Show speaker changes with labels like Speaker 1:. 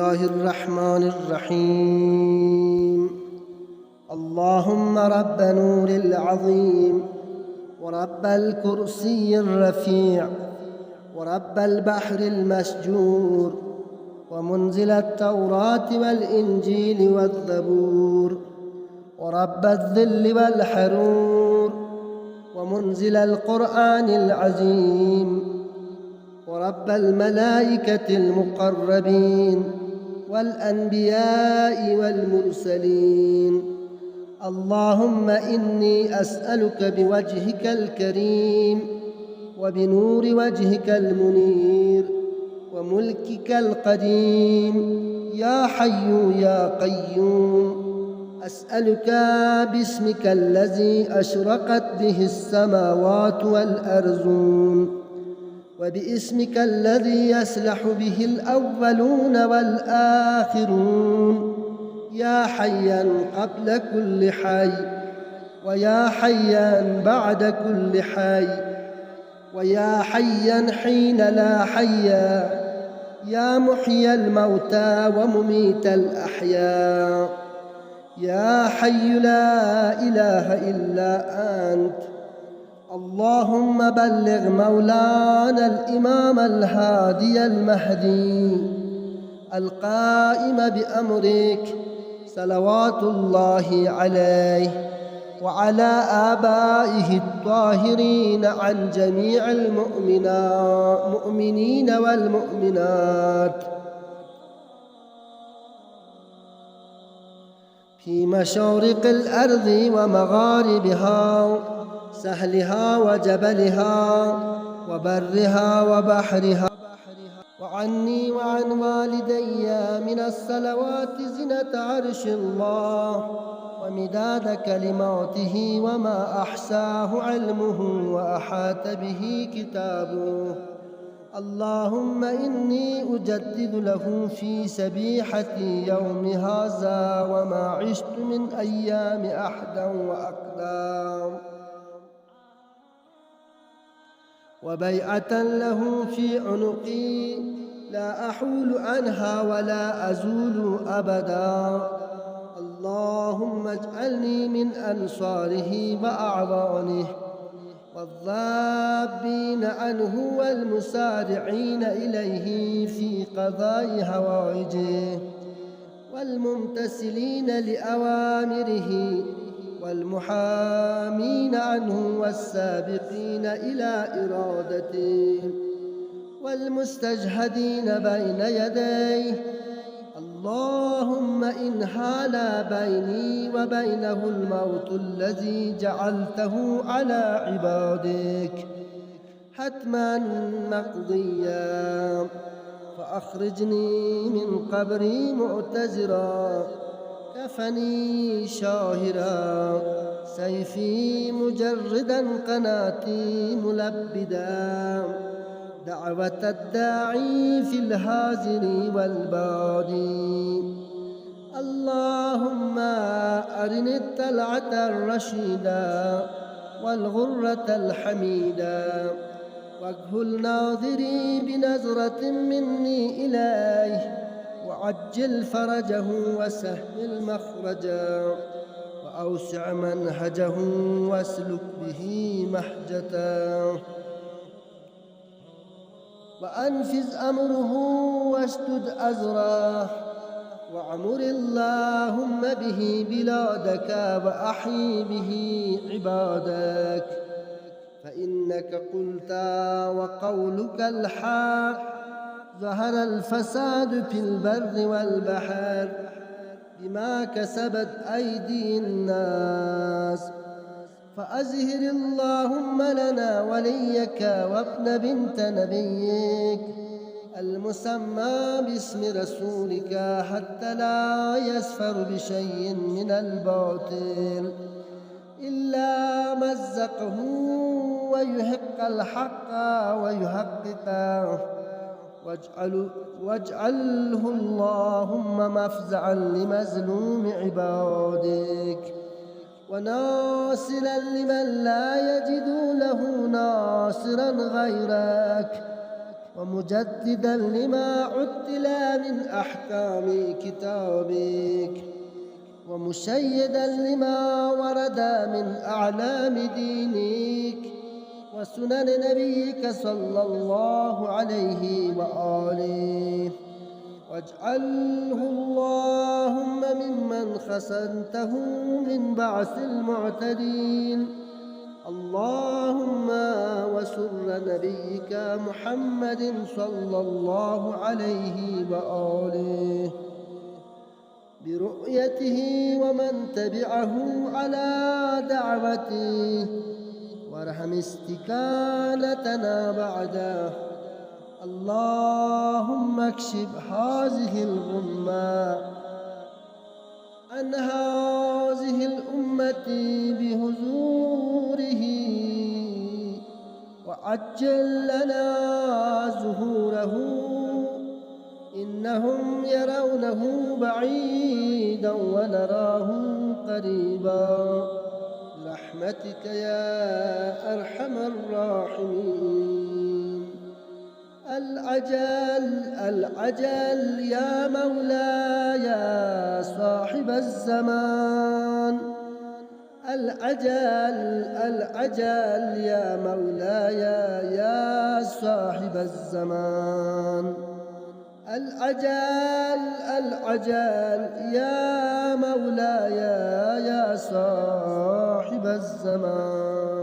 Speaker 1: الله الرحمن الرحيم. اللهم رب نور العظيم، ورب الكرسي الرفيع، ورب البحر المسجور، ومنزل التوراة والإنجيل والزبور، ورب الظل والحرور، ومنزل القرآن العظيم، ورب الملائكة المقربين والأنبياء والمرسلين. اللهم إني أسألك بوجهك الكريم وبنور وجهك المنير وملكك القديم يا حي يا قيوم، أسألك باسمك الذي أشرقت به السماوات والأرضون، وباسمك الذي يصلح به الأولون والآخرون، يا حيا قبل كل حي، ويا حيا بعد كل حي، ويا حيا حين لا حيا، يا محيي الموتى ومميت الأحياء، يا حي لا إله إلا أنت. اللهم بلغ مولانا الإمام الهادي المهدي القائم بأمرك صلوات الله عليه وعلى آبائه الطاهرين عن جميع المؤمنين والمؤمنات في مشارق الأرض ومغاربها، سهلها وجبلها وبرها وبحرها، وعني وعن والدي من الصلوات زنة عرش الله ومداد كلماته وما أحصاه علمه وأحاط به كتابه. اللهم إني أجدد له في سبيحة يوم هذا وما عشت من أيام أحدا وأقدام، وبيعة له في عنقي لا أحول عنها ولا أزول أبدا. اللهم اجعلني من أنصاره وأعوانه والذابين عنه والمسارعين إليه في قضاء هوائجه والممتثلين لأوامره والمحامين عنه والسابقين إلى إرادته والمستجهدين بين يديه. اللهم إن حال بيني وبينه الموت الذي جعلته على عبادك حتما مقضيا، فأخرجني من قبري معتذرا، كفني شاهرا، سيفي مجردا، قناتي ملبدا، دعوة الداعي في الهازل والبادي. اللهم أرني الطلعة الرشيدا والغرة الحميدا، واكهل ناظري بنظرة مني إليه، وعجل فرجه وسهل مخرجا، وأوسع منهجه واسلك به محجته، وأنفذ أمره واشدد أزراه، وعمر اللهم به بلادك وأحيي به عبادك، فإنك قلت وقولك الحق، ظهر الفساد في البر والبحر بما كسبت أيدي الناس، فأزهر اللهم لنا وليك وابن بنت نبيك المسمى باسم رسولك، حتى لا يسفر بشيء من الباطل إلا مزقه ويحق الحق ويحققه، واجعله اللهم مفزعا لمظلوم عبادك، وناصرا لمن لا يجد له ناصرا غيرك، ومجددا لما عدل من أحكام كتابك، ومشيدا لما ورد من أعلام دينك وسنن نبيك صلى الله عليه وآله، واجعله اللهم ممن خسنته من بعث المعتدين. اللهم وسر نبيك محمد صلى الله عليه وآله برؤيته ومن تبعه على دعوته، وارحم استكانتنا بعده. اللهم اكشف هذه الغمة عن هذه الأمة بهزوره، وعجل لنا ظهوره، إنهم يرونه بعيدا ونراه قريبا، برحمتك يا أرحم الراحمين. العجل العجل يا مولاي صاحب الزمان، العجل العجل يا مولاي يا صاحب الزمان، العجل العجل يا مولاي يا صاحب الزمان.